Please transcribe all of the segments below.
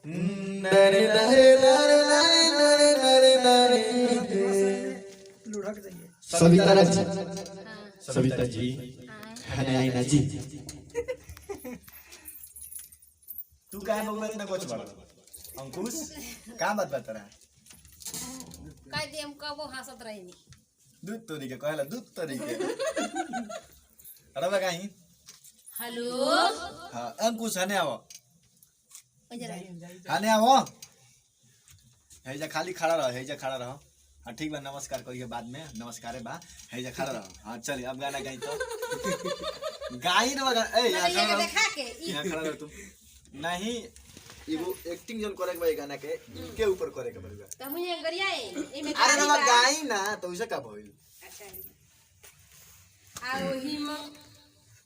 नरे नरे नरे नरे नरे नरे नरे लुढ़क जाइए। सविता जी, हाँ सविता जी खाने आई ना जी। तू काय बघत ना कोच बड़ा अंकुश का बात बता रहा काय दे हम कबो हंसत रहिनी दूध तोरी के कहला दूध तोरी के अरे बगाई हेलो हां अंकुश हने आओ ओजरा हने आओ हेजा खाली खड़ा रहो हेजा खड़ा रहो हां ठीक बा नमस्कार करिए बाद में नमस्कारे बा हेजा खड़ा रहो हां चल अब गाना गाई तो गाई ना बगा ए ये देखा के यहाँ खड़ा रहो तुम नहीं एगो एक्टिंग जन करे के बा गाना के ऊपर करे के बा त मुझे गरिया एमे अरे ना गाई ना तो उसे का भइल अच्छा आओ ही म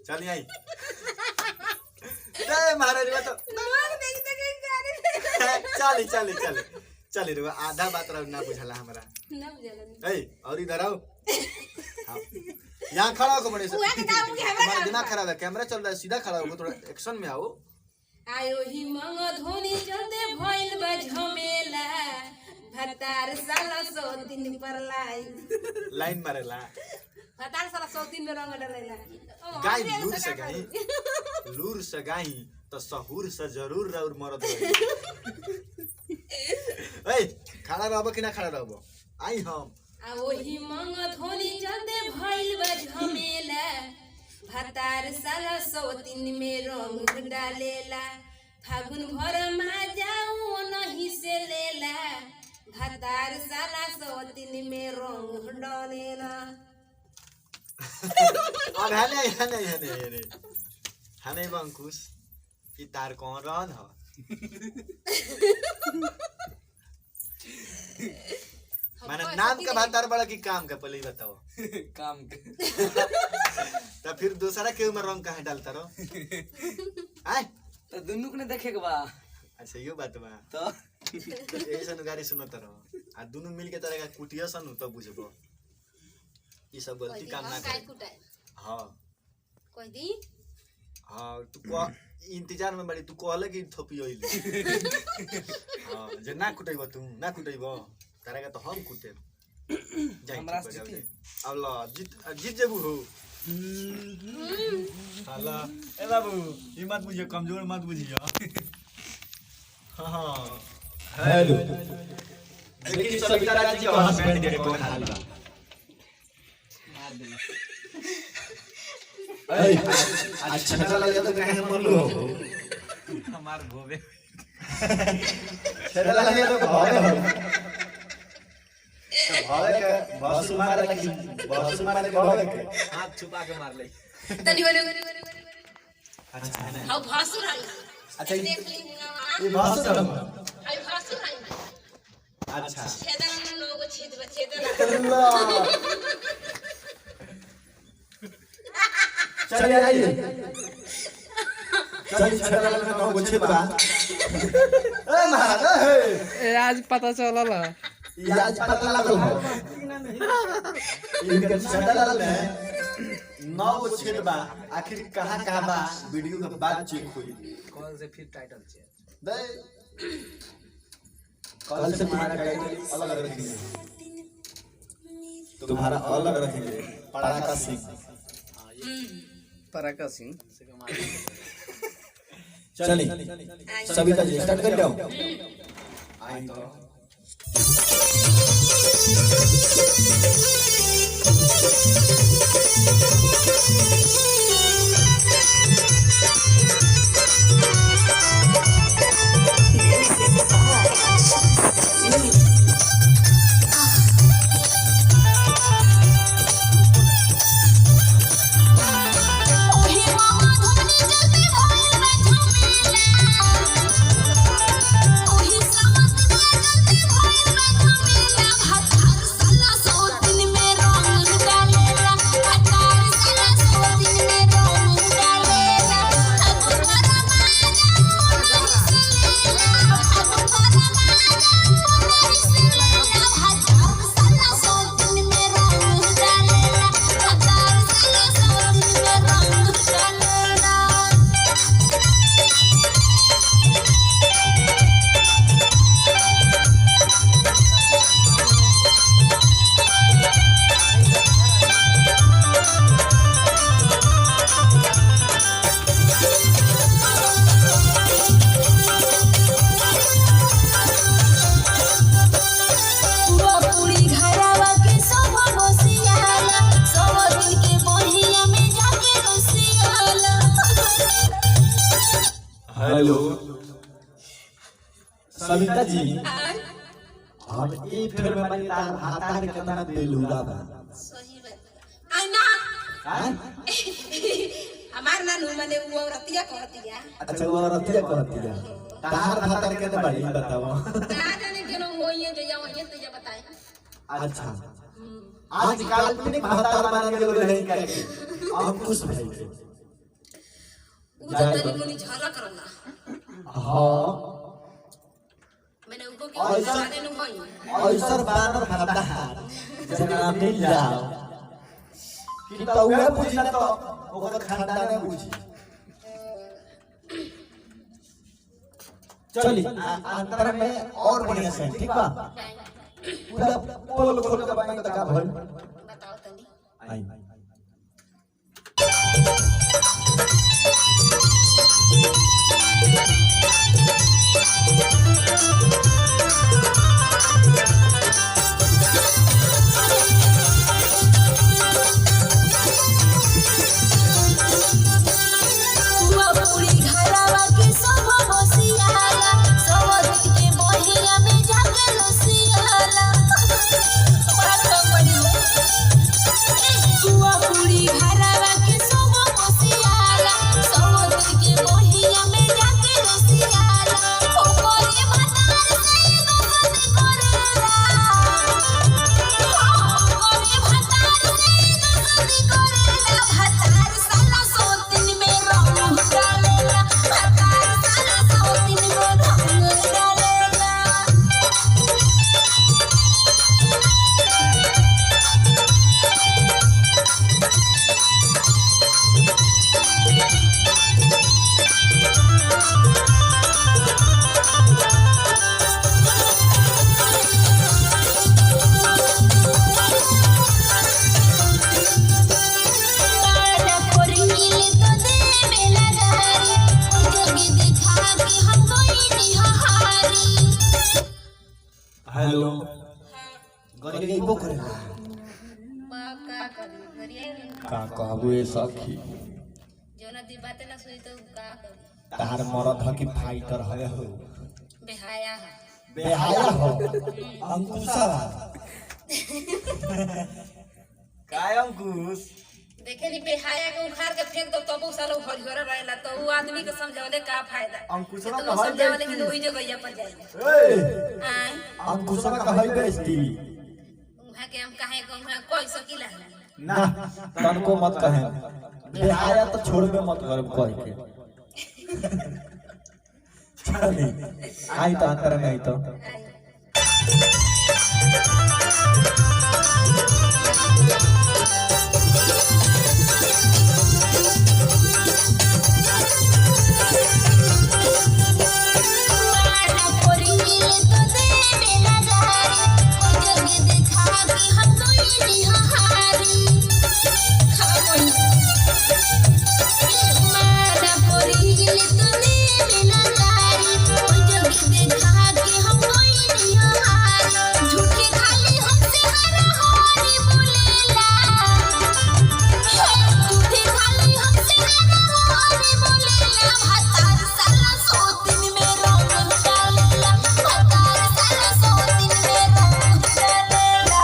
चल आई जय महाराज बा तो लोग देख देख गाड़ी चली चली चली चली रे आधा बात रह ना बुझला हमरा ना बुझलन ए और इधर आओ हां यहां खड़ा हो बड़े से वो के दाऊ के हमरा दिमाग खराब है कैमरा चल रहा है सीधा खड़ा हो थोड़ा एक्शन में आओ आयो ही मंग धोनी चलते भइल बा झमेला भतार साला 103 पर लाइन मारेला भतार साला 103 में रंग डलेला गाय लूर से गाई तो सहूर से जरूर और मरद रही ए खड़ा रहबो कि ना खड़ा रहबो आई हम आ ओही मंग धोनी चलते भइल बा झमेला भतार साला 103 में रंग डालेला फागुन भर मा जाऊ नहीं से लेला भतार साला 103 में रंग डालेला अब हने बंकुश ई तार कौन रहन ह माने नाम का भातार बड़ा की काम का पहले ही बताओ काम के तो फिर दूसरा के में रंग काहे डालता रहो आय तो दुनु के देखे के बा अच्छा यो बात बा तो ऐसा गाड़ी सुनत रहो आ दोनों मिल के तरह कुटिया सन तो बुझबो ई सब गलती काम ना काय करे कुटाय हां कोई दी हां तू को इंतजार में बड़ी तू कहले कि थोपी होइले हां जे ना कुटैबो तू ना कुटैबो तारा का तो हम कुटे हमरा से जीते। अब ला जीत जेबू हो हाला ए बाबू ई मत बुझियो कमजोर मत बुझियो हां हेलो लेकिन सविता जी का हस्बैंड के कौन हाल बा ए अच्छा लग तो कहे हम लो हमार भोवे छेड़ा लगे तो भावे हो तो भावे के बस मारे लगी बस मारे के भावे के हाथ छुपा के मार ले तनी बोले अच्छा है ना हाउ भासुर आई अच्छा देख ली ये भाषा तो हाउ भासुर आई अच्छा छेदन लोग छेद छेदन अल्लाह चलिए आइए चलिए छेड़ा लगे तो बुझे बा ए महाराज ए आज पता चलल ये आज पता लगल हो इनके छेड़ा लगे 9 छेद बा आखिर कहां बा वीडियो के बाद चेक हुई कॉल से फिर टाइटल चेंज दे कल से तुम्हारा टाइटल अलग रखेंगे तुम्हारा अलग रखेंगे पड़ाका सिंह पराका सिंह चलिए सविता जी स्टार्ट कर जाओ आई तो Thank you. सविता जी आय हम ई फिल्म में बनी तार भातार केतना बेलुरा बा सही बात आय ना हैं हमार नानू मने वो रतिया कहतिया अच्छा वो रतिया कहतिया तार भातार केतना बड़ी बताओ ना जाने केनो होइए जो या ये तो ये बताए अच्छा आज काल्पनिक भातार बना के लोग नहीं करेंगे अंकुश भाई के उ तो तनी मुनी झलक रहला हां मैंने उनको के जाने नु होई ऐसर बानर भातार जना मिल जाओ कि तो उहे बुझी ना तो ओकर खानदाने बुझी चली अंतर में और बढ़िया से ठीक बा पूरा पोल खोल के बाएं तक भइल बताओ तनी आई पूरी घरवा के सब बसियाला सब दूध के बहिया में जाके लसियाला बात बड़ी हुआ पूरी घरवा के सब बसियाला सब दूध के बहिया में जाके लसियाला ओकरे भतार से दोस्त करेला ओकरे भतार से दोस्त करेला भतार साला सोतिन में रंग डालेला भतार साला सोतिन में रंग डालेला तारा कोरिले तो देवे लगारी जोगी दिखा के हम कोई निहारी हेलो गरीब को करे बाप का करी करिए का कहबो ए सखी जोना दी बात ना सुई तो का करी तार मरद ह की फाइटर है हो बेहाया है बेहाया हो अंकुशा काय अंकुश देखे नी बेहाया के उखाड़ के फेंक दो तब सालो हरिहर रहेला तो वो आदमी के समझावले का फायदा अंकुशवा तो कहल समझावले कि बेइज्जती। वही जगह पर जाए ए आय अंकुशा कहई बेइज्जती उहा के हम काहे को उहा कोई सकीला ना तनको मत कहे बेहाया तो छोड़बे मत कर कह के चली आई तो अंतर में आई तो आय तारा कोरिले तो देवे लगारी जोगी दिखा के हम कोई निहारी खावन तारा कोरिले तो देवे लगारी जोगी दिखा के हम कोई निहारी झूठे खाली हमसे हरारी बोलेला झूठे खाली हमसे हरारी बोलेला भतार साला सोतिन में रंग डालेला भतार साला सोतिन में रंग डालेला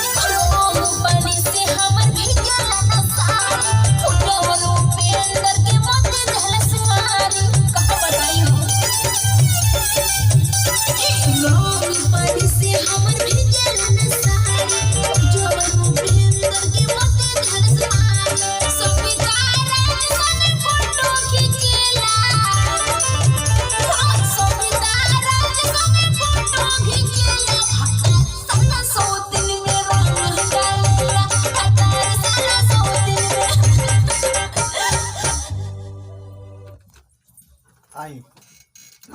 पानी से हमर भीगला ना सारी फुटवलो पे अंदर के मत झलस मारी कहा बताई हो पानी से हमर भीगला ना सारी फुटवलो पे अंदर के मत झलस मारी संविदारा सन फोटो खींचेला संविदारा सन फोटो खींचेला साला सोतिन में रंग डालेला भतार साला सोतिन में आई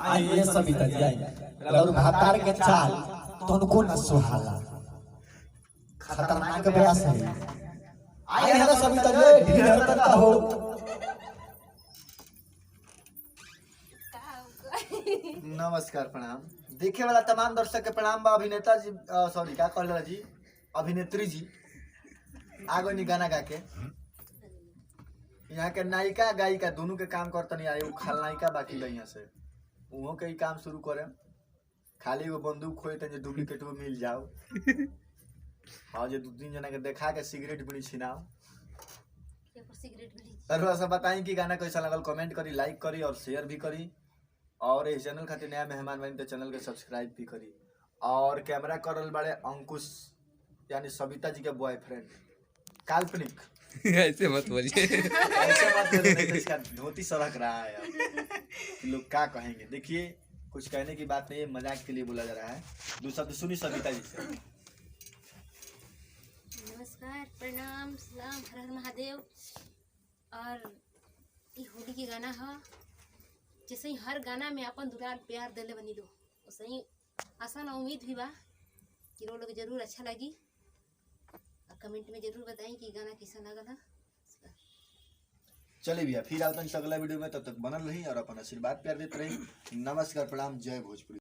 आई ये सविता जी आई और भातार के चाल तनको न सुहाला खतरनाक बयास है सविता जी ढील हरकत का हो। नमस्कार प्रणाम देखे वाला तमाम दर्शक के प्रणाम बा। अभिनेता जी सॉरी क्या कहल जी अभिनेत्री जी आगो नी गाना गा के यहाँ के नायिका गायिका दोनों के काम करता नहीं आए। वो खलनायिका बाकी बा यहाँ से उहो के ही काम शुरू करे। खाली वो बंदूक खोए थे डुप्लीकेट वो मिल जाओ। हाँ जो 2-3 जना के देखा के सिगरेट बीड़ी छिनाओ। और सब बताई कि गाना कैसा लगल कमेंट करी लाइक करी और शेयर भी करी। और इस चैनल खातिर नया मेहमान बनी तो चैनल के सब्सक्राइब भी करी। और कैमरा करल बड़े अंकुश यानी सविता जी के बॉयफ्रेंड काल्पनिक। ऐसे मत बोलिए। ऐसे मत बोलिए नहीं तो इसका धोती सरक रहा है। अब लोग क्या कहेंगे। देखिए कुछ कहने की बात नहीं है मजाक के लिए बोला जा रहा है। दूसरा सुनी सविता जी से। नमस्कार प्रणाम सलाम हर हर महादेव। और ये होली के गाना है जैसे ही हर गाना में अपन दुलार प्यार दिले बनी लो वैसे ही आशा ना उम्मीद भी बा कि रो लोग जरूर अच्छा लगी। और कमेंट में जरूर बताएं कि गाना कैसा लगा। चलिए भैया फिर आता अगला वीडियो में तब तक बनल रही और अपन आशीर्वाद प्यार देते रही। नमस्कार प्रणाम जय भोजपुरी।